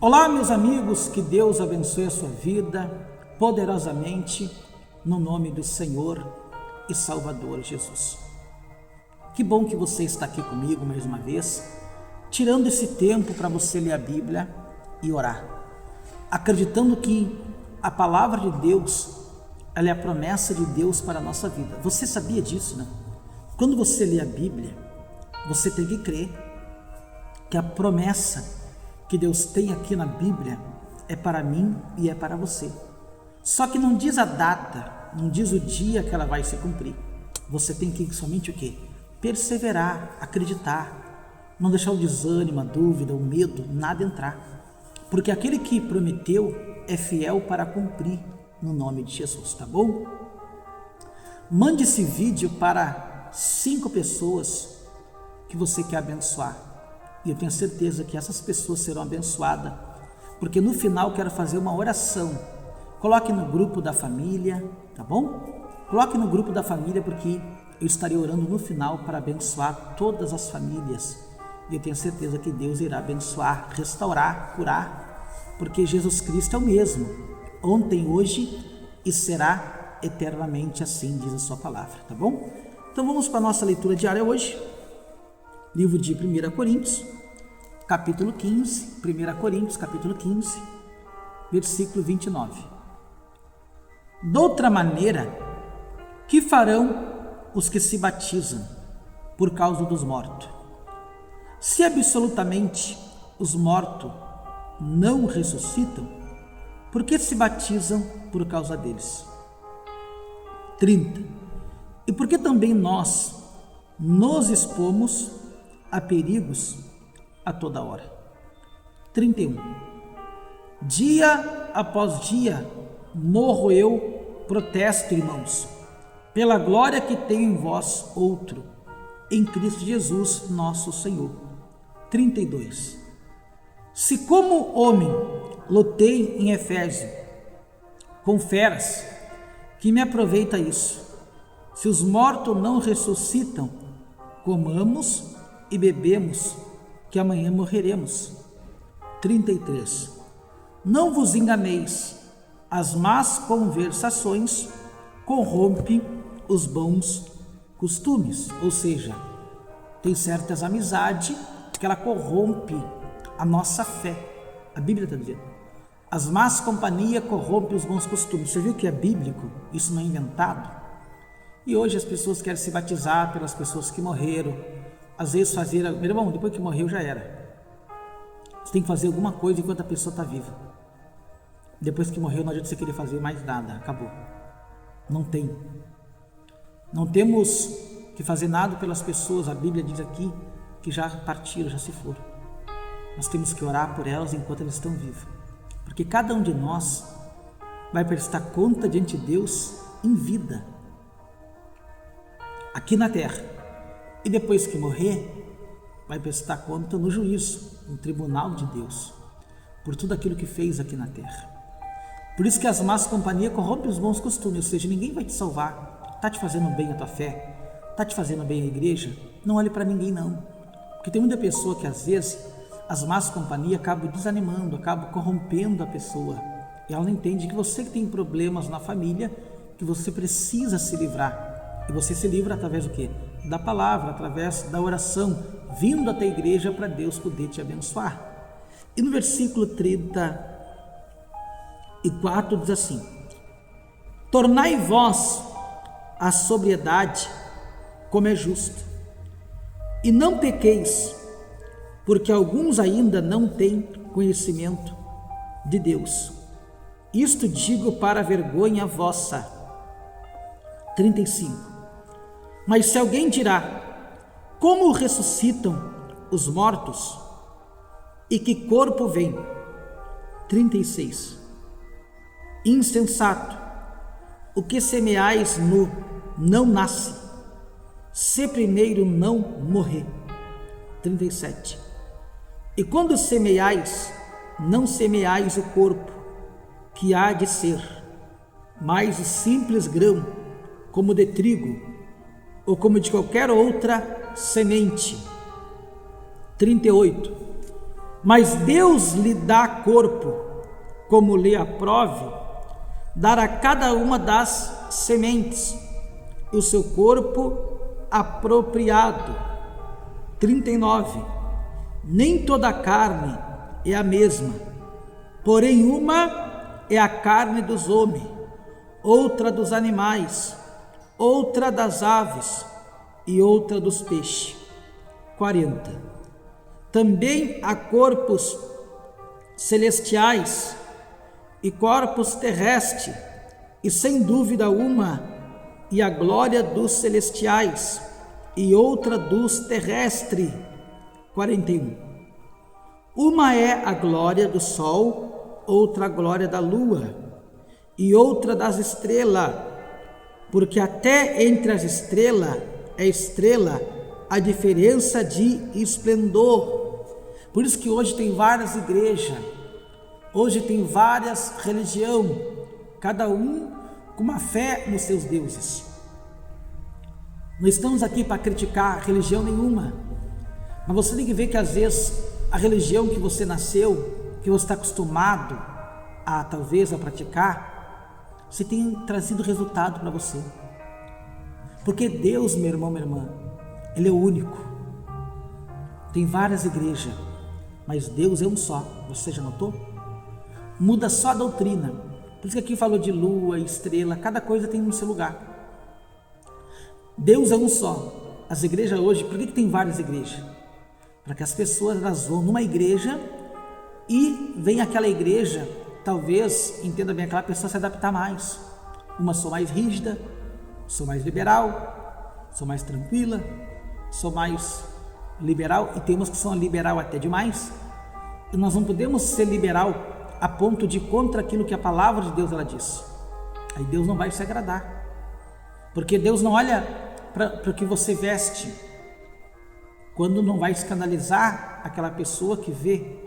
Olá, meus amigos, que Deus abençoe a sua vida poderosamente no nome do Senhor e Salvador Jesus. Que bom que você está aqui comigo mais uma vez, tirando esse tempo para você ler a Bíblia e orar, acreditando que a palavra de Deus, ela é a promessa de Deus para a nossa vida. Você sabia disso, né? Quando você lê a Bíblia, você tem que crer que a promessa que Deus tem aqui na Bíblia é para mim e é para você. Só que não diz a data, não diz o dia que ela vai se cumprir. Você tem que somente o quê? Perseverar, acreditar, não deixar o desânimo, a dúvida, o medo, nada entrar. Porque aquele que prometeu é fiel para cumprir no nome de Jesus, tá bom? Mande esse vídeo para 5 pessoas que você quer abençoar. E eu tenho certeza que essas pessoas serão abençoadas, porque no final quero fazer uma oração. Coloque no grupo da família, tá bom? Coloque no grupo da família, porque eu estarei orando no final para abençoar todas as famílias. E eu tenho certeza que Deus irá abençoar, restaurar, curar, porque Jesus Cristo é o mesmo, ontem, hoje e será eternamente, assim diz a sua palavra, tá bom? Então vamos para a nossa leitura diária hoje. Livro de 1 Coríntios, capítulo 15, 1 Coríntios, capítulo 15, versículo 29. Doutra maneira, que farão os que se batizam por causa dos mortos? Se absolutamente os mortos não ressuscitam, por que se batizam por causa deles? 30. E por que também nós nos expomos a perigos a toda hora? 31. Dia após dia morro eu, protesto, irmãos, pela glória que tenho em vós outro, em Cristo Jesus nosso Senhor. 32. Se como homem lutei em Efésio com feras, que me aproveita isso? Se os mortos não ressuscitam, comamos e bebemos, que amanhã morreremos. 33. Não vos enganeis, as más conversações corrompem os bons costumes. Ou seja, tem certas amizades que ela corrompe a nossa fé. A Bíblia está dizendo, as más companhias corrompem os bons costumes. Você viu que é bíblico? Isso não é inventado? E hoje as pessoas querem se batizar pelas pessoas que morreram. Às vezes fazer, meu irmão, depois que morreu já era. Você tem que fazer alguma coisa enquanto a pessoa está viva. Depois que morreu não adianta você querer fazer mais nada, acabou. Não tem. Não temos que fazer nada pelas pessoas, a Bíblia diz aqui que já partiram, já se foram. Nós temos que orar por elas enquanto elas estão vivas. Porque cada um de nós vai prestar conta diante de Deus em vida, aqui na terra. E depois que morrer, vai prestar conta no juízo, no tribunal de Deus, por tudo aquilo que fez aqui na terra. Por isso que as más companhias corrompem os bons costumes, ou seja, ninguém vai te salvar. Está te fazendo bem a tua fé? Está te fazendo bem a igreja? Não olhe para ninguém não. Porque tem muita pessoa que às vezes as más companhias acabam desanimando, acabam corrompendo a pessoa. E ela não entende que você que tem problemas na família, que você precisa se livrar. E você se livra através do quê? Da palavra, através da oração, vindo até a igreja para Deus poder te abençoar. E no versículo 34 diz assim: tornai vós a sobriedade como é justo, e não pequeis, porque alguns ainda não têm conhecimento de Deus. Isto digo para a vergonha vossa. 35. Mas se alguém dirá, como ressuscitam os mortos? E que corpo vem? 36. Insensato, o que semeais nu não nasce, se primeiro não morrer. 37. E quando semeais, não semeais o corpo, que há de ser, mas o simples grão, como de trigo, ou como de qualquer outra semente. 38. Mas Deus lhe dá corpo, como lhe aprove, dar a cada uma das sementes, e o seu corpo apropriado. 39. Nem toda a carne é a mesma, porém uma é a carne dos homens, outra dos animais, outra das aves e outra dos peixes. 40. Também há corpos celestiais e corpos terrestres, e sem dúvida uma, e a glória dos celestiais, e outra dos terrestres. 41. Uma é a glória do sol, outra a glória da lua, e outra das estrelas, porque até entre as estrelas é estrela a diferença de esplendor. Por isso que hoje tem várias igrejas, hoje tem várias religiões, cada um com uma fé nos seus deuses. Não estamos aqui para criticar religião nenhuma, mas você tem que ver que às vezes a religião que você nasceu, que você está acostumado a talvez a praticar, você tem trazido resultado para você. Porque Deus, meu irmão, minha irmã, Ele é o único. Tem várias igrejas, mas Deus é um só. Você já notou? Muda só a doutrina. Por isso que aqui falou de lua, estrela, cada coisa tem no seu lugar. Deus é um só. As igrejas hoje, por que tem várias igrejas? Para que as pessoas elas vão numa igreja e vem aquela igreja, talvez, entenda bem, aquela pessoa se adaptar mais. Uma sou mais rígida, sou mais liberal, sou mais tranquila, sou mais liberal, e temos que são liberal até demais, e nós não podemos ser liberal a ponto de ir contra aquilo que a palavra de Deus ela diz. Aí Deus não vai se agradar, porque Deus não olha para o que você veste, quando não vai escandalizar aquela pessoa que vê.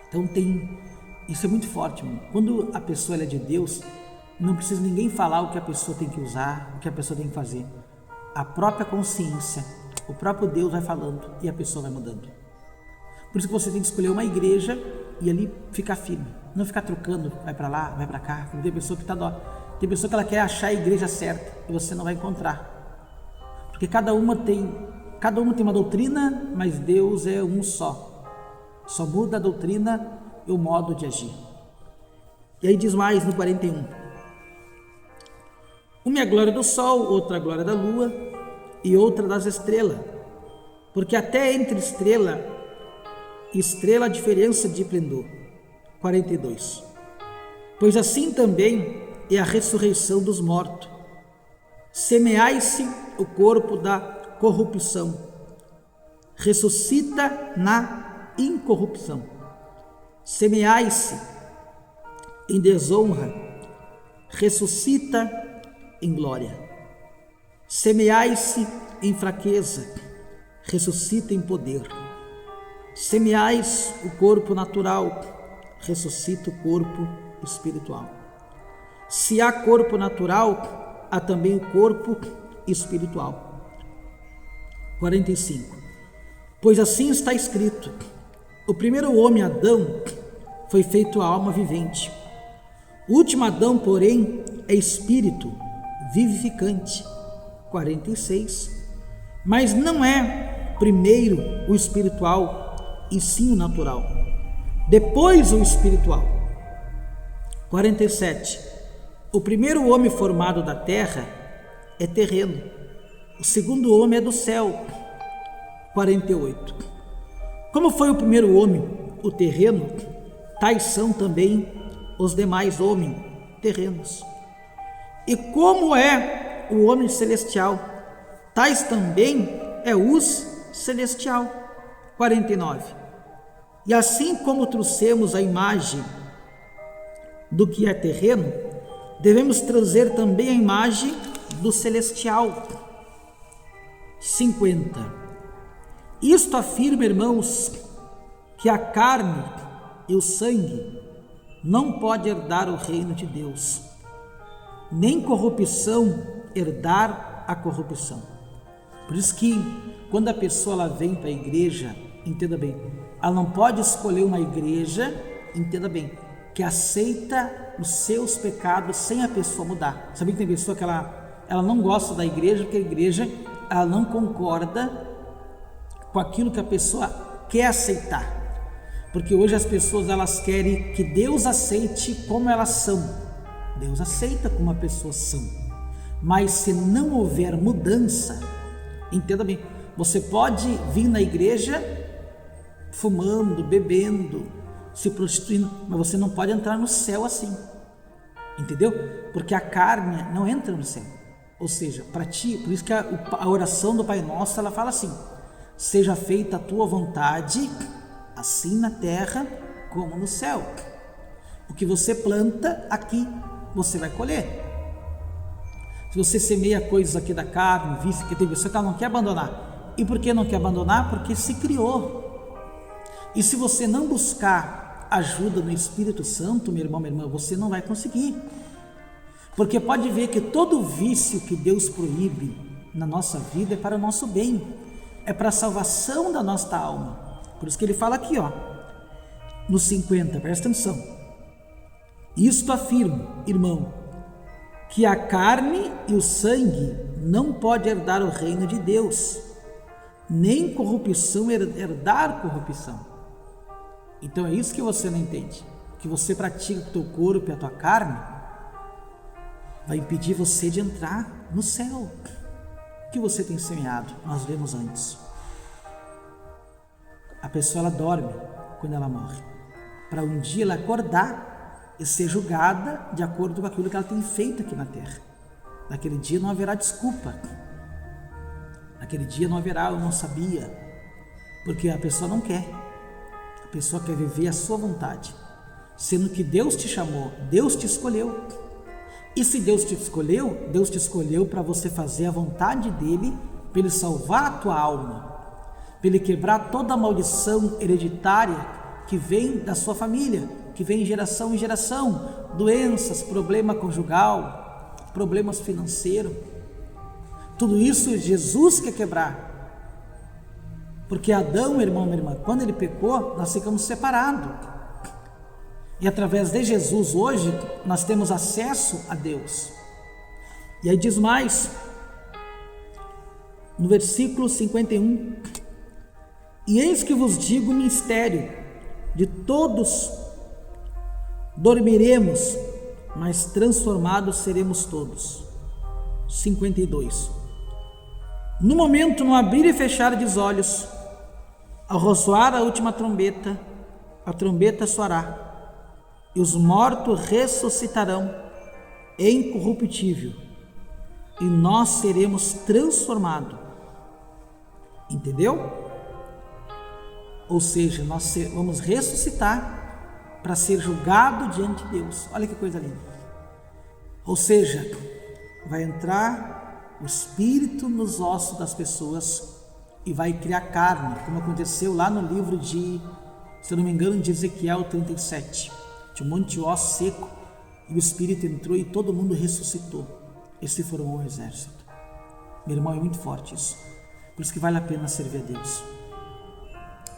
Então isso é muito forte, irmão. Quando a pessoa ela é de Deus, não precisa ninguém falar o que a pessoa tem que usar, o que a pessoa tem que fazer. A própria consciência, o próprio Deus vai falando e a pessoa vai mudando. Por isso que você tem que escolher uma igreja e ali ficar firme, não ficar trocando, vai para lá, vai para cá. Tem pessoa que tem pessoa que ela quer achar a igreja certa e você não vai encontrar, porque cada uma tem uma doutrina, mas Deus é um só. Só muda a doutrina e o modo de agir. E aí diz mais no 41. Uma é a glória do sol, outra a glória da lua e outra das estrelas, porque até entre estrela e estrela a diferença de esplendor. 42. Pois assim também é a ressurreição dos mortos. Semeai-se o corpo da corrupção, ressuscita na incorrupção. Semeai-se em desonra, ressuscita em glória. Semeai-se em fraqueza, ressuscita em poder. Semeais o corpo natural, ressuscita o corpo espiritual. Se há corpo natural, há também o corpo espiritual. 45. Pois assim está escrito: o primeiro homem, Adão, foi feito a alma vivente. O último Adão, porém, é espírito vivificante. 46. Mas não é primeiro o espiritual, e sim o natural. Depois o espiritual. 47. O primeiro homem formado da terra é terreno. O segundo homem é do céu. 48. Como foi o primeiro homem, o terreno, tais são também os demais homens terrenos. E como é o homem celestial, tais também é os celestial. 49. E assim como trouxemos a imagem do que é terreno, devemos trazer também a imagem do celestial. 50. Isto afirma, irmãos, que a carne e o sangue não pode herdar o reino de Deus, nem corrupção herdar a corrupção. Por isso que quando a pessoa ela vem para a igreja, entenda bem, ela não pode escolher uma igreja, entenda bem, que aceita os seus pecados sem a pessoa mudar. Sabia que tem pessoa que ela não gosta da igreja, porque a igreja ela não concorda com aquilo que a pessoa quer aceitar. Porque hoje as pessoas elas querem que Deus aceite como elas são. Deus aceita como as pessoas são. Mas se não houver mudança, entenda bem, você pode vir na igreja fumando, bebendo, se prostituindo, mas você não pode entrar no céu assim. Entendeu? Porque a carne não entra no céu. Ou seja, para ti, por isso que a oração do Pai Nosso, ela fala assim: seja feita a tua vontade, assim na terra como no céu. O que você planta aqui, você vai colher. Se você semeia coisas aqui da carne, vício, que tem pessoa que ela não quer abandonar. E por que não quer abandonar? Porque se criou. E se você não buscar ajuda no Espírito Santo, meu irmão, minha irmã, você não vai conseguir. Porque pode ver que todo vício que Deus proíbe na nossa vida é para o nosso bem. É para a salvação da nossa alma. Por isso que ele fala aqui, ó, no 50, presta atenção. Isto afirmo, irmão, que a carne e o sangue não pode herdar o reino de Deus, nem corrupção herdar corrupção. Então é isso que você não entende, que você pratica com o teu corpo e a tua carne, vai impedir você de entrar no céu. O que você tem semeado? Nós vemos antes. A pessoa ela dorme quando ela morre, para um dia ela acordar e ser julgada de acordo com aquilo que ela tem feito aqui na terra. Naquele dia não haverá desculpa, naquele dia não haverá eu não sabia, porque a pessoa não quer, a pessoa quer viver a sua vontade, sendo que Deus te chamou, Deus te escolheu. E se Deus te escolheu para você fazer a vontade dele, para ele salvar a tua alma, para ele quebrar toda a maldição hereditária que vem da sua família, que vem geração em geração, doenças, problema conjugal, problemas financeiros, tudo isso Jesus quer quebrar. Porque Adão, meu irmão, minha irmã, quando ele pecou, nós ficamos separados. E através de Jesus hoje, nós temos acesso a Deus. E aí diz mais, no versículo 51, e eis que vos digo o mistério, de todos dormiremos, mas transformados seremos todos. 52. No momento, no abrir e fechar dos olhos, ao ressoar a última trombeta, a trombeta soará, e os mortos ressuscitarão incorruptível, e nós seremos transformados. Entendeu? Ou seja, nós vamos ressuscitar para ser julgado diante de Deus. Olha que coisa linda. Ou seja, vai entrar o Espírito nos ossos das pessoas e vai criar carne, como aconteceu lá no livro de, se eu não me engano, de Ezequiel 37. Tinha um monte de osso seco e o Espírito entrou e todo mundo ressuscitou. E se formou um exército. Meu irmão, é muito forte isso. Por isso que vale a pena servir a Deus.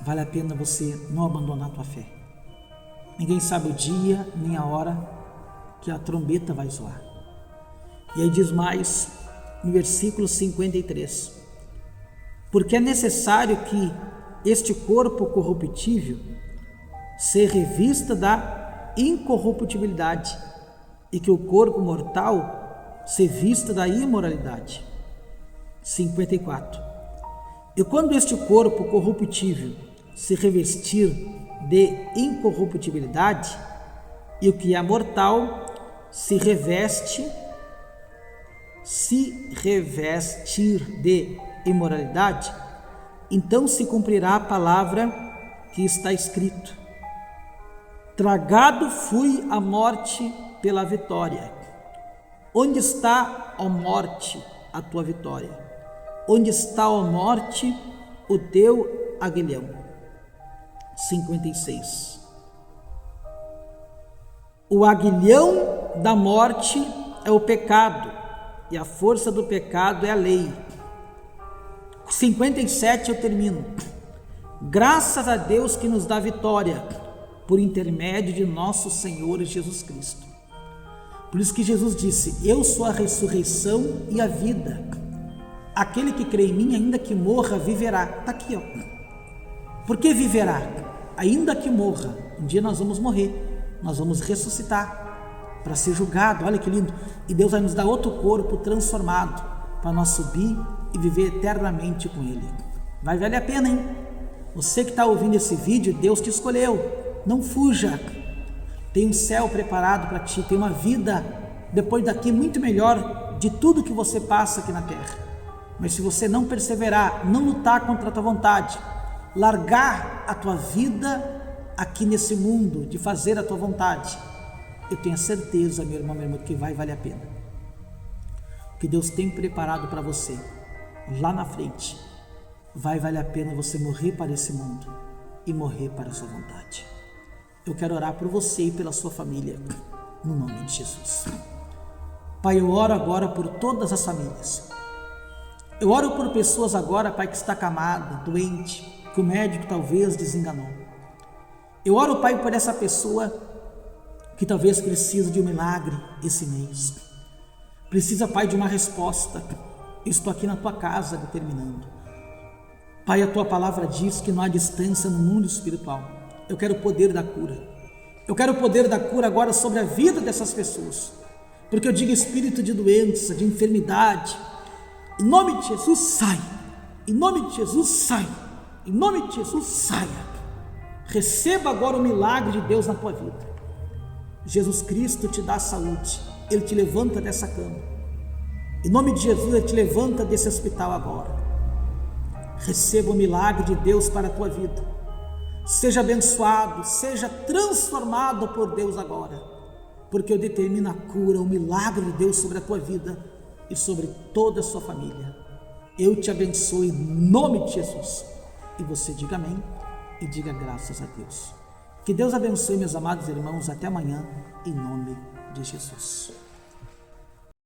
Vale a pena você não abandonar a tua fé. Ninguém sabe o dia nem a hora que a trombeta vai soar. E aí diz mais no versículo 53: porque é necessário que este corpo corruptível se revista da incorruptibilidade e que o corpo mortal se vista da imoralidade. 54. E quando este corpo corruptível se revestir de incorruptibilidade, e o que é mortal se revestir de imoralidade, então se cumprirá a palavra que está escrito: tragado fui a morte pela vitória. Onde está, ó morte, a tua vitória? Onde está, ó morte, o teu aguilhão? 56. O aguilhão da morte é o pecado, e a força do pecado é a lei. 57 eu termino. Graças a Deus que nos dá vitória por intermédio de nosso Senhor Jesus Cristo. Por isso que Jesus disse: eu sou a ressurreição e a vida. Aquele que crê em mim, ainda que morra, viverá. Está aqui, ó. Por que viverá? Ainda que morra, um dia nós vamos morrer, nós vamos ressuscitar para ser julgado. Olha que lindo. E Deus vai nos dar outro corpo transformado para nós subir e viver eternamente com Ele. Vai valer a pena, hein? Você que está ouvindo esse vídeo, Deus te escolheu. Não fuja. Tem um céu preparado para ti, tem uma vida depois daqui muito melhor de tudo que você passa aqui na terra. Mas se você não perseverar, não lutar contra a tua vontade, largar a tua vida aqui nesse mundo, de fazer a tua vontade, eu tenho a certeza, meu irmão, que vai valer a pena. O que Deus tem preparado para você, lá na frente, vai valer a pena você morrer para esse mundo e morrer para a sua vontade. Eu quero orar por você e pela sua família, no nome de Jesus. Pai, eu oro agora por todas as famílias. Eu oro por pessoas agora, Pai, que está acamada, doente, que o médico talvez desenganou. Eu oro, Pai, por essa pessoa que talvez precisa de um milagre esse mês. Precisa, Pai, de uma resposta. Eu estou aqui na tua casa determinando. Pai, a tua palavra diz que não há distância no mundo espiritual. Eu quero o poder da cura. Eu quero o poder da cura agora sobre a vida dessas pessoas. Porque eu digo espírito de doença, de enfermidade, em nome de Jesus, sai. Em nome de Jesus, sai. Em nome de Jesus, saia. Receba agora o milagre de Deus na tua vida. Jesus Cristo te dá saúde. Ele te levanta dessa cama. Em nome de Jesus, Ele te levanta desse hospital agora. Receba o milagre de Deus para a tua vida. Seja abençoado, seja transformado por Deus agora. Porque eu determino a cura, o milagre de Deus sobre a tua vida e sobre toda a sua família. Eu te abençoo em nome de Jesus. E você diga amém e diga graças a Deus. Que Deus abençoe, meus amados irmãos. Até amanhã, em nome de Jesus.